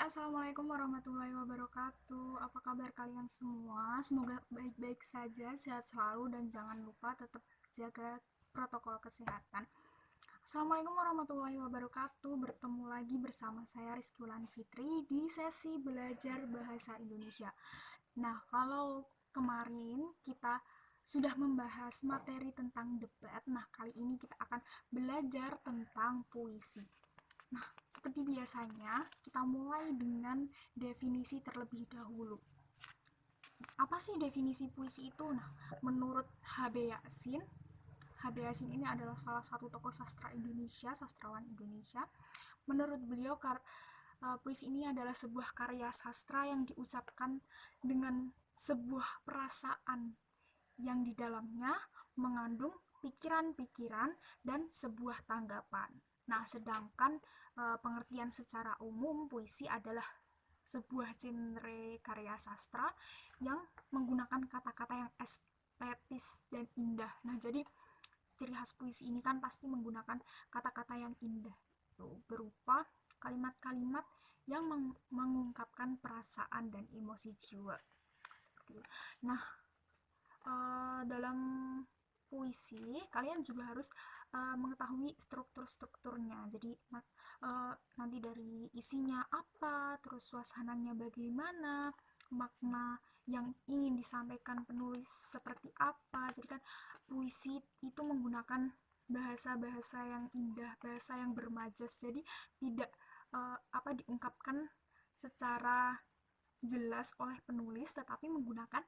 Assalamualaikum warahmatullahi wabarakatuh. Apa kabar kalian semua? Semoga baik-baik saja, sehat selalu, dan jangan lupa tetap jaga protokol kesehatan. Assalamualaikum warahmatullahi wabarakatuh. Bertemu lagi bersama saya Rizky Wulan Fitri di sesi belajar bahasa Indonesia. Nah, kalau kemarin kita sudah membahas materi tentang debat, nah kali ini kita akan belajar tentang puisi. Nah, seperti biasanya, kita mulai dengan definisi terlebih dahulu. Apa sih definisi puisi itu? Nah, menurut H.B. Yasin, H.B. Yasin ini adalah salah satu tokoh sastra Indonesia, sastrawan Indonesia. Menurut beliau, puisi ini adalah sebuah karya sastra yang diucapkan dengan sebuah perasaan yang di dalamnya mengandung pikiran-pikiran dan sebuah tanggapan. Nah, sedangkan pengertian secara umum puisi adalah sebuah genre karya sastra yang menggunakan kata-kata yang estetis dan indah. Nah, jadi ciri khas puisi ini kan pasti menggunakan kata-kata yang indah, berupa kalimat-kalimat yang mengungkapkan perasaan dan emosi jiwa. Seperti itu. Nah, dalam puisi kalian juga harus mengetahui struktur-strukturnya. Jadi nanti dari isinya apa, terus suasananya bagaimana, makna yang ingin disampaikan penulis seperti apa. Jadi kan puisi itu menggunakan bahasa-bahasa yang indah, bahasa yang bermajas. Jadi tidak diungkapkan secara jelas oleh penulis, tetapi menggunakan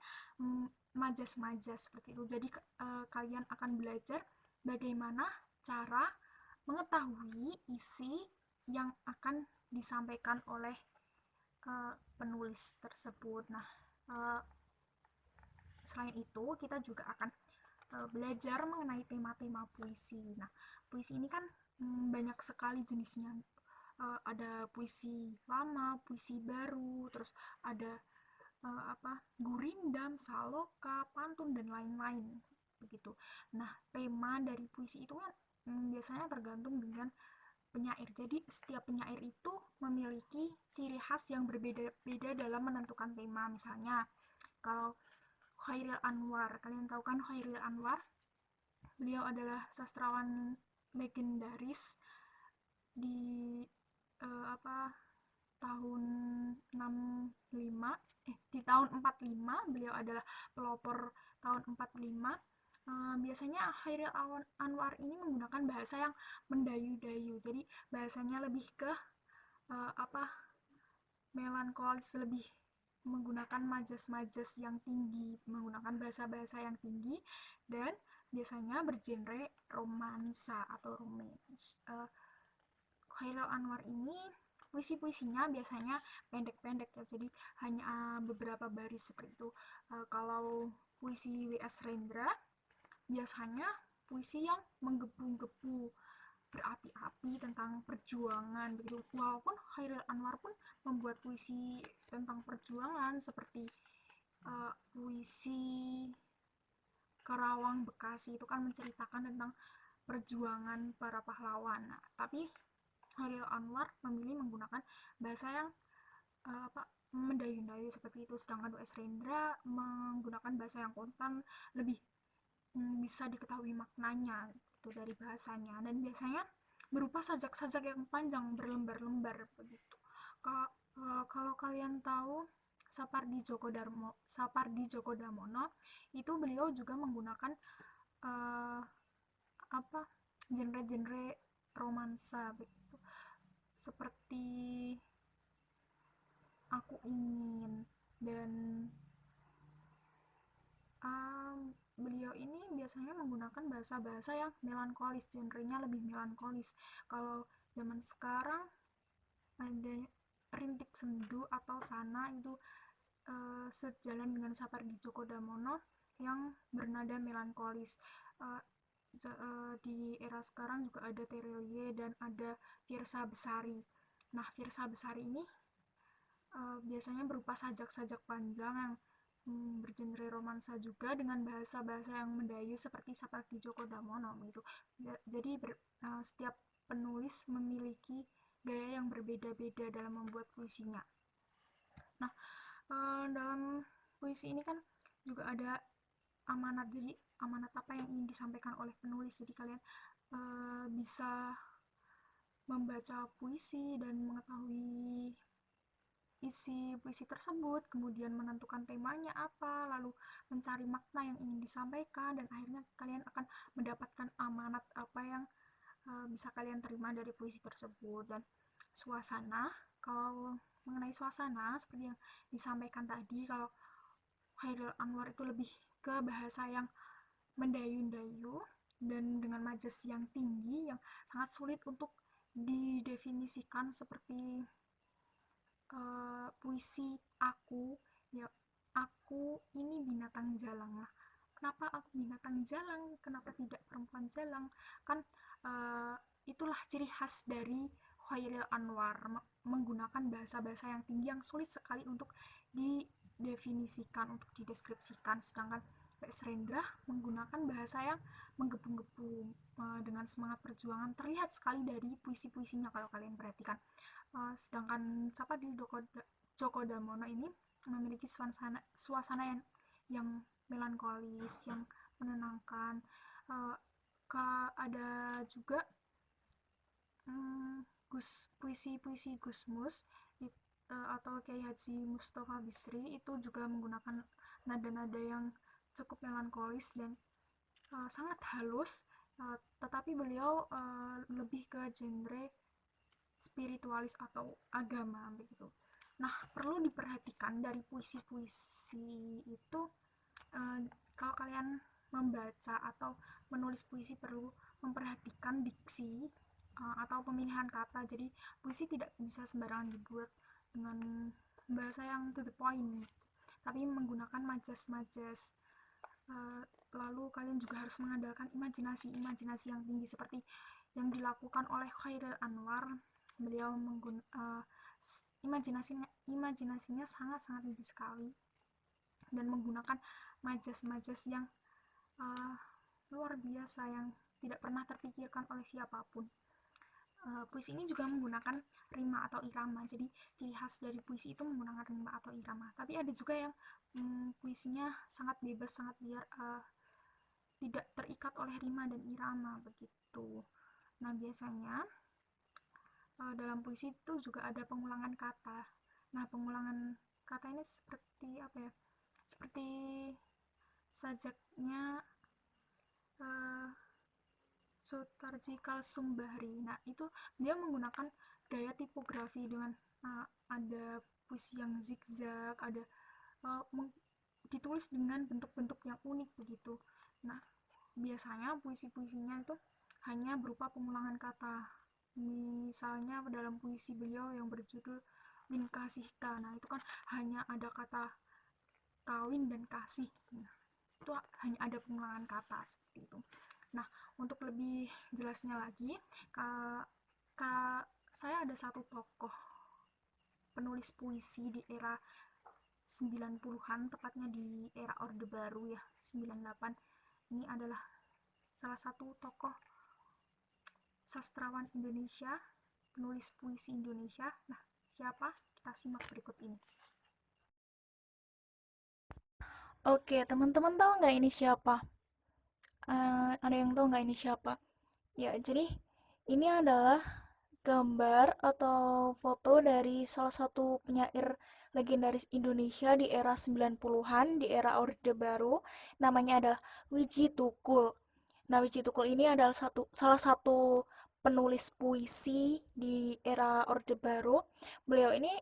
majas-majas seperti itu. Jadi kalian akan belajar bagaimana cara mengetahui isi yang akan disampaikan oleh penulis tersebut. Nah, selain itu kita juga akan belajar mengenai tema-tema puisi. Nah, puisi ini kan banyak sekali jenisnya. Ada puisi lama, puisi baru, terus ada gurindam, saloka, pantun, dan lain-lain begitu. Nah, tema dari puisi itu kan biasanya tergantung dengan penyair. Jadi setiap penyair itu memiliki ciri khas yang berbeda-beda dalam menentukan tema. Misalnya kalau Khairil Anwar, kalian tahu kan Khairil Anwar? Beliau adalah sastrawan legendaris di tahun 65 di tahun 45. Beliau adalah pelopor tahun 45. Biasanya Khairil Anwar ini menggunakan bahasa yang mendayu-dayu, jadi bahasanya lebih ke melankolis, lebih menggunakan majas-majas yang tinggi, menggunakan bahasa-bahasa yang tinggi, dan biasanya bergenre romansa atau romance. Khairil Anwar ini puisi-puisinya biasanya pendek-pendek ya, jadi hanya beberapa baris seperti itu. Kalau puisi W.S. Rendra biasanya puisi yang menggebu-gebu, berapi-api tentang perjuangan begitu. Walaupun Khairil Anwar pun membuat puisi tentang perjuangan seperti puisi Karawang Bekasi, itu kan menceritakan tentang perjuangan para pahlawan. Nah, tapi Khairil Anwar memilih menggunakan bahasa yang mendayu-dayu seperti itu, sedangkan W.S. Rendra menggunakan bahasa yang kontan, lebih bisa diketahui maknanya itu dari bahasanya, dan biasanya berupa sajak-sajak yang panjang berlembar-lembar begitu. Kalau kalian tahu Sapardi Djoko Damono, itu beliau juga menggunakan uh, genre-genre romansa begitu, seperti Aku Ingin, dan beliau ini biasanya menggunakan bahasa-bahasa yang melankolis, genrenya lebih melankolis. Kalau zaman sekarang ada Rintik Sendu atau Sana, itu sejalan dengan Sapardi Djoko Damono yang bernada melankolis. Di era sekarang juga ada Terelie dan ada Fiersa Besari. Nah, Fiersa Besari ini biasanya berupa sajak-sajak panjang yang bergenre romansa juga dengan bahasa-bahasa yang mendayu seperti Sapardi Djoko Damono gitu. Jadi setiap penulis memiliki gaya yang berbeda-beda dalam membuat puisinya. Nah, dalam puisi ini kan juga ada amanat. Jadi amanat apa yang ingin disampaikan oleh penulis. Jadi kalian bisa membaca puisi dan mengetahui isi puisi tersebut, kemudian menentukan temanya apa, lalu mencari makna yang ingin disampaikan, dan akhirnya kalian akan mendapatkan amanat apa yang bisa kalian terima dari puisi tersebut. Dan suasana, kalau mengenai suasana seperti yang disampaikan tadi, kalau Khairil Anwar itu lebih ke bahasa yang mendayu-dayu dan dengan majas yang tinggi yang sangat sulit untuk didefinisikan, seperti puisi aku, ya, aku ini binatang jalang. Nah, kenapa aku binatang jalang, kenapa tidak perempuan jalang? Kan itulah ciri khas dari Khairil Anwar, menggunakan bahasa-bahasa yang tinggi yang sulit sekali untuk didefinisikan, untuk dideskripsikan. Sedangkan Serendra menggunakan bahasa yang menggebu-gebu dengan semangat perjuangan, terlihat sekali dari puisi-puisinya kalau kalian perhatikan. Sedangkan Sapadi Djoko Damono ini memiliki suasana yang melankolis, yang menenangkan. Uh, ada juga puisi-puisi Gusmus atau Kiai Haji Mustafa Bisri itu juga menggunakan nada-nada yang cukup melankolis dan sangat halus, tetapi beliau lebih ke genre spiritualis atau agama begitu. Nah, perlu diperhatikan dari puisi-puisi itu, eh, kalau kalian membaca atau menulis puisi perlu memperhatikan diksi atau pemilihan kata. Jadi puisi tidak bisa sembarangan dibuat dengan bahasa yang to the point, tapi menggunakan majas-majas. Uh, Lalu kalian juga harus mengandalkan imajinasi yang tinggi seperti yang dilakukan oleh Khairil Anwar. Beliau imajinasinya sangat-sangat tinggi sekali dan menggunakan majas-majas yang uh, luar biasa yang tidak pernah terpikirkan oleh siapapun. Puisi ini juga menggunakan rima atau irama. Jadi ciri khas dari puisi itu menggunakan rima atau irama. Tapi ada juga yang puisinya sangat bebas, sangat liar, tidak terikat oleh rima dan irama begitu. Nah, biasanya dalam puisi itu juga ada pengulangan kata. Nah, pengulangan kata ini seperti apa ya? Seperti sajaknya uh, Sutarjikal Sumbahri. Nah, itu dia menggunakan gaya tipografi dengan ada puisi yang zigzag, ada uh, ditulis dengan bentuk-bentuk yang unik begitu. Nah, biasanya puisi-puisinya itu hanya berupa pengulangan kata. Misalnya dalam puisi beliau yang berjudul Win Kasihka. Nah, itu kan hanya ada kata kawin dan kasih. Nah, itu hanya ada pengulangan kata seperti itu. Nah, untuk lebih jelasnya lagi, saya ada satu tokoh penulis puisi di era 90-an, tepatnya di era Orde Baru ya, 98. Ini adalah salah satu tokoh sastrawan Indonesia, penulis puisi Indonesia. Nah, siapa? Kita simak berikut ini. Oke, teman-teman tahu nggak ini siapa? Ada yang tahu nggak ini siapa? Ya, jadi ini adalah gambar atau foto dari salah satu penyair legendaris Indonesia di era 90-an, di era Orde Baru. Namanya adalah Wiji Tukul. Nah, Wiji Tukul ini adalah salah satu penulis puisi di era Orde Baru. Beliau ini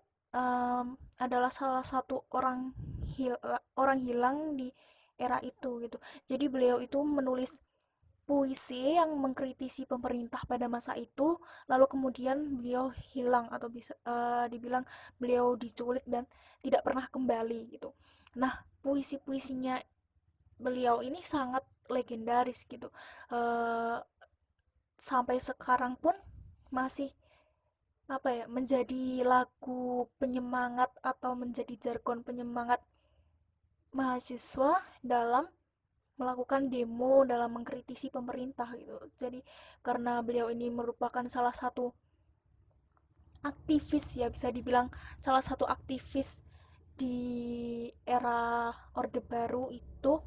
adalah salah satu orang hilang di era itu gitu. Jadi beliau itu menulis puisi yang mengkritisi pemerintah pada masa itu, lalu kemudian beliau hilang atau bisa dibilang beliau diculik dan tidak pernah kembali gitu. Nah, puisi-puisinya beliau ini sangat legendaris gitu. Uh, Sampai sekarang pun masih apa ya, menjadi lagu penyemangat atau menjadi jargon penyemangat mahasiswa dalam melakukan demo, dalam mengkritisi pemerintah gitu. Jadi karena beliau ini merupakan salah satu aktivis ya, bisa dibilang salah satu aktivis di era Orde Baru itu.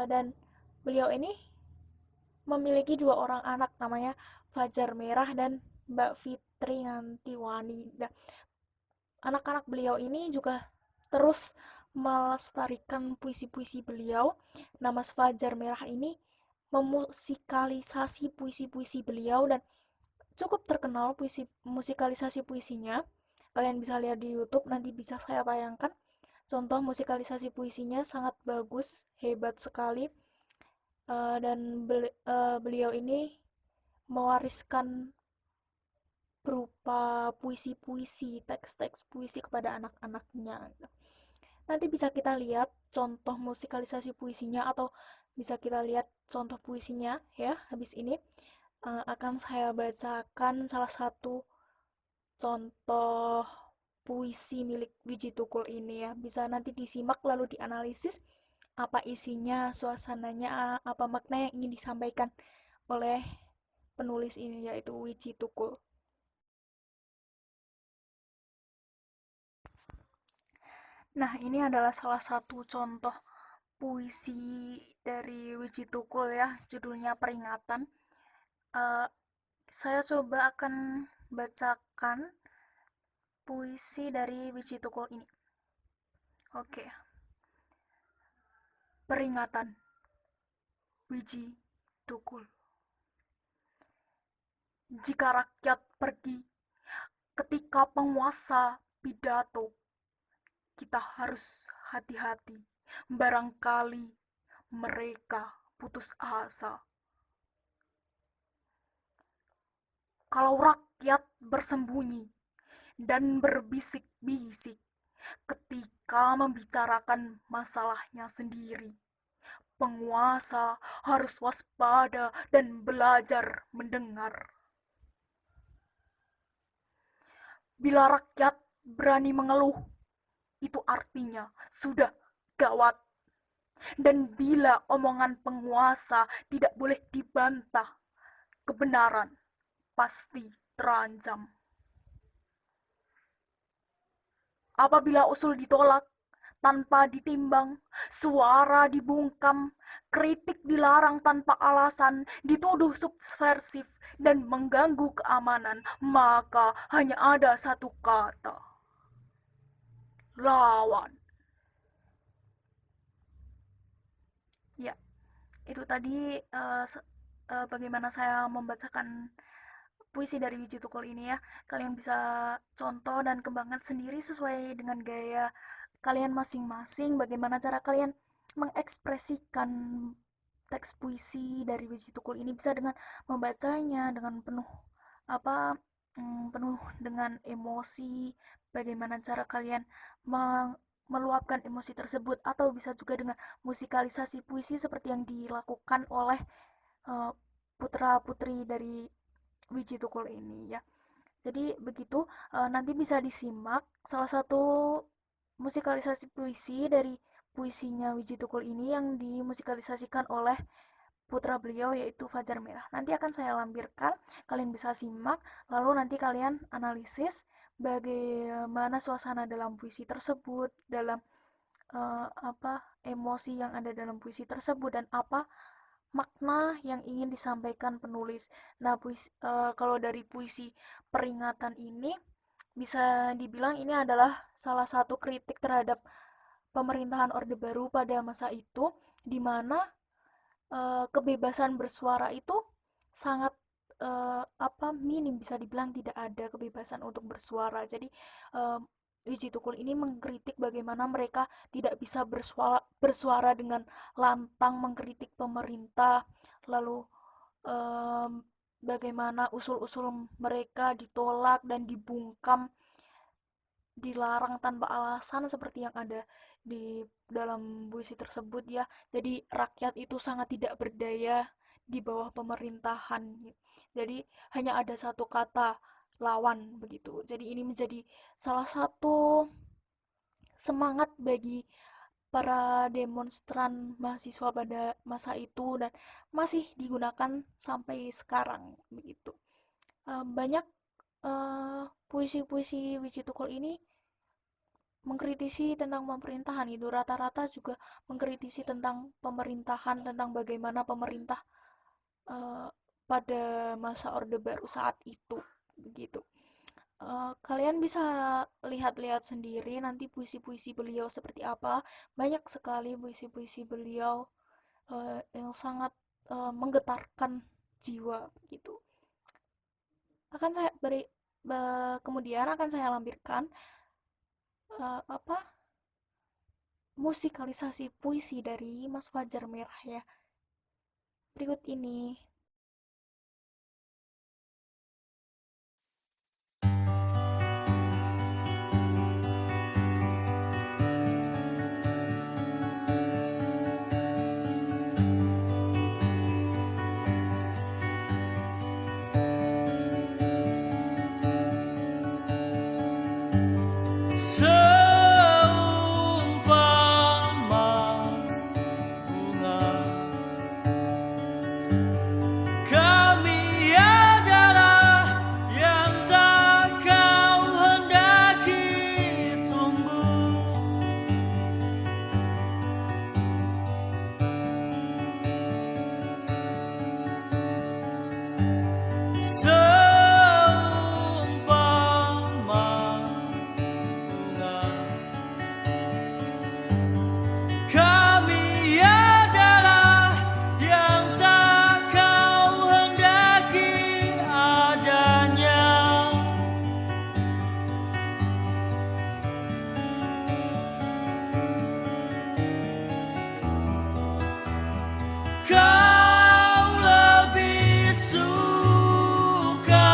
Dan beliau ini memiliki dua orang anak, namanya Fajar Merah dan Mbak Fitri Ngantiwani. Nah, anak-anak beliau ini juga terus melestarikan puisi-puisi beliau. Nama Fajar Merah ini memusikalisasi puisi-puisi beliau dan cukup terkenal puisi musikalisasi puisinya. Kalian bisa lihat di YouTube, nanti bisa saya tayangkan. Contoh musikalisasi puisinya sangat bagus, hebat sekali. Dan beliau ini mewariskan berupa puisi-puisi, teks-teks puisi kepada anak-anaknya. Nanti bisa kita lihat contoh musikalisasi puisinya, atau bisa kita lihat contoh puisinya ya. Habis ini akan saya bacakan salah satu contoh puisi milik Wiji Tukul ini ya. Bisa nanti disimak lalu dianalisis apa isinya, suasananya, apa makna yang ingin disampaikan oleh penulis ini, yaitu Wiji Tukul. Nah, ini adalah salah satu contoh puisi dari Wiji Tukul ya, judulnya Peringatan. Uh, saya coba akan bacakan puisi dari Wiji Tukul ini. Oke. Peringatan, Wiji Tukul. Jika rakyat pergi ketika penguasa pidato, kita harus hati-hati. Barangkali mereka putus asa. Kalau rakyat bersembunyi dan berbisik-bisik ketika membicarakan masalahnya sendiri, penguasa harus waspada dan belajar mendengar. Bila rakyat berani mengeluh, itu artinya sudah gawat. Dan bila omongan penguasa tidak boleh dibantah, kebenaran pasti terancam. Apabila usul ditolak tanpa ditimbang, suara dibungkam, kritik dilarang tanpa alasan, dituduh subversif dan mengganggu keamanan, maka hanya ada satu kata: lawan. Ya, itu tadi bagaimana saya membacakan puisi dari Wiji Tukul ini ya. Kalian bisa contoh dan kembangkan sendiri sesuai dengan gaya kalian masing-masing, bagaimana cara kalian mengekspresikan teks puisi dari Wiji Tukul ini. Bisa dengan membacanya dengan penuh apa penuh dengan emosi, bagaimana cara kalian meluapkan emosi tersebut, atau bisa juga dengan musikalisasi puisi seperti yang dilakukan oleh uh, putra-putri dari Wiji Tukul ini ya. Jadi begitu, nanti bisa disimak salah satu musikalisasi puisi dari puisinya Wiji Tukul ini yang dimusikalisasikan oleh putra beliau, yaitu Fajar Merah. Nanti akan saya lampirkan, kalian bisa simak, lalu nanti kalian analisis bagaimana suasana dalam puisi tersebut, dalam emosi yang ada dalam puisi tersebut, dan apa makna yang ingin disampaikan penulis. Nah, kalau dari puisi Peringatan ini bisa dibilang ini adalah salah satu kritik terhadap pemerintahan Orde Baru pada masa itu, di mana kebebasan bersuara itu sangat minim, bisa dibilang tidak ada kebebasan untuk bersuara. Jadi Wiji Tukul ini mengkritik bagaimana mereka tidak bisa bersuara dengan lantang mengkritik pemerintah, lalu bagaimana usul-usul mereka ditolak dan dibungkam, dilarang tanpa alasan seperti yang ada di dalam puisi tersebut ya. Jadi rakyat itu sangat tidak berdaya di bawah pemerintahan. Jadi hanya ada satu kata, lawan, begitu. Jadi ini menjadi salah satu semangat bagi para demonstran mahasiswa pada masa itu, dan masih digunakan sampai sekarang begitu. Banyak puisi-puisi Wiji Tukul ini mengkritisi tentang pemerintahan itu, rata-rata juga mengkritisi tentang pemerintahan, tentang bagaimana pemerintah eh, pada masa Orde Baru saat itu begitu. Kalian bisa lihat-lihat sendiri nanti puisi-puisi beliau seperti apa. Banyak sekali puisi-puisi beliau yang sangat menggetarkan jiwa gitu. Akan saya beri kemudian akan saya lampirkan apa musikalisasi puisi dari Mas Fajar Merah ya. Berikut ini. Seumpama bunga, kami adalah yang tak kau hendaki tumbuh. Seumpama bunga, kami adalah yang tak kau hendaki adanya. Kau lebih suka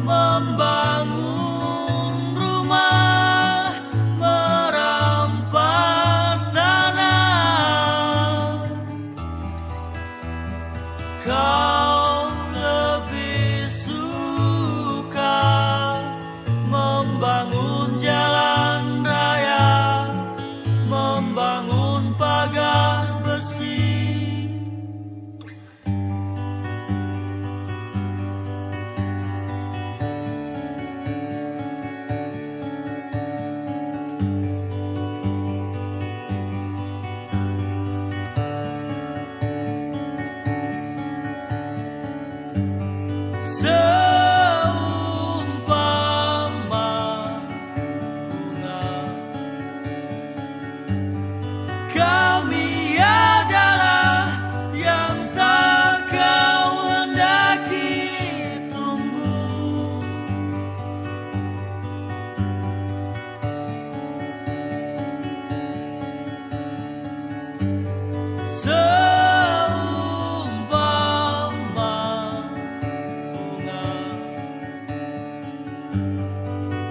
membangun rumah, merampas tanah. Kau lebih suka membangun jalan raya, membangun pagar besi. Seumpama bunga, kami adalah yang tak kau hendaki tumbuh. Seumpama bunga,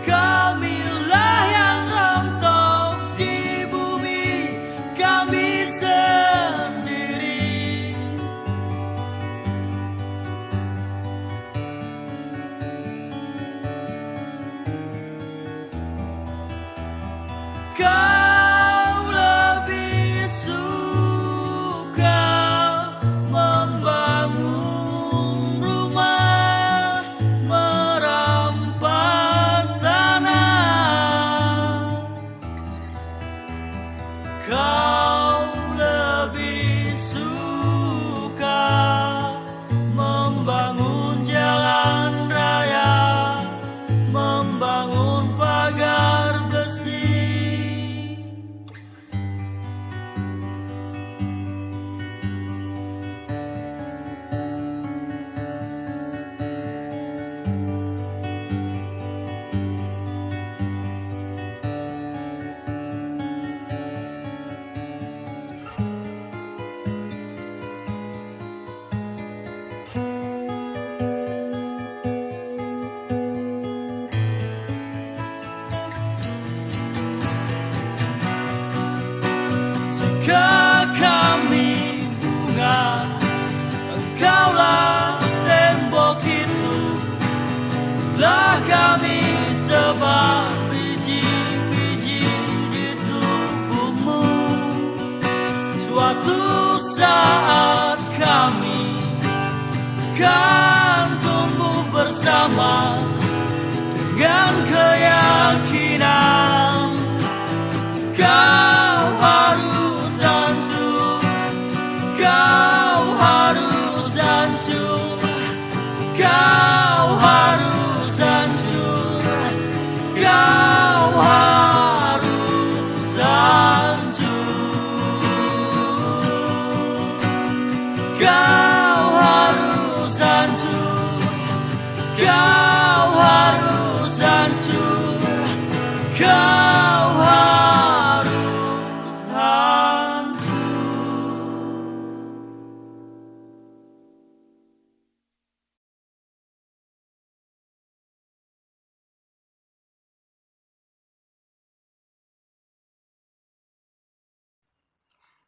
kamilah yang rontok di bumi kami sendiri. Kau lebih suka membangun rumah, merampas tanah. Kau lebih suka membangun jalan raya, membangun pagar besi.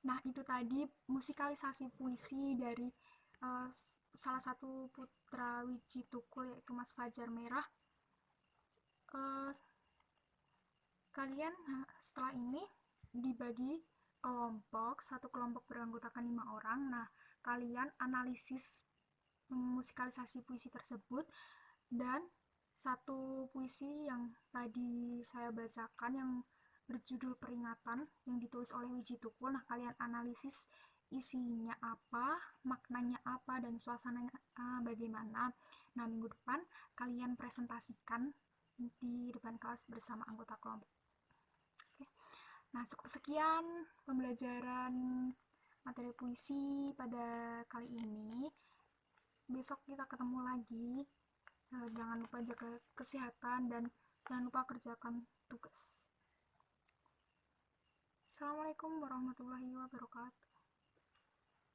Nah, itu tadi musikalisasi puisi dari salah satu putra Wiji Tukul, yaitu Mas Fajar Merah. Eh, Kalian setelah ini dibagi kelompok, satu kelompok beranggotakan 5 orang. Nah, kalian analisis musikalisasi puisi tersebut, dan satu puisi yang tadi saya bacakan yang berjudul Peringatan yang ditulis oleh Wiji Tukul. Nah, kalian analisis isinya apa, maknanya apa, dan suasananya bagaimana. Nah, minggu depan kalian presentasikan di depan kelas bersama anggota kelompok. Oke. Nah, cukup sekian pembelajaran materi puisi pada kali ini. Besok kita ketemu lagi. Jangan lupa jaga kesehatan dan jangan lupa kerjakan tugas. Assalamualaikum warahmatullahi wabarakatuh.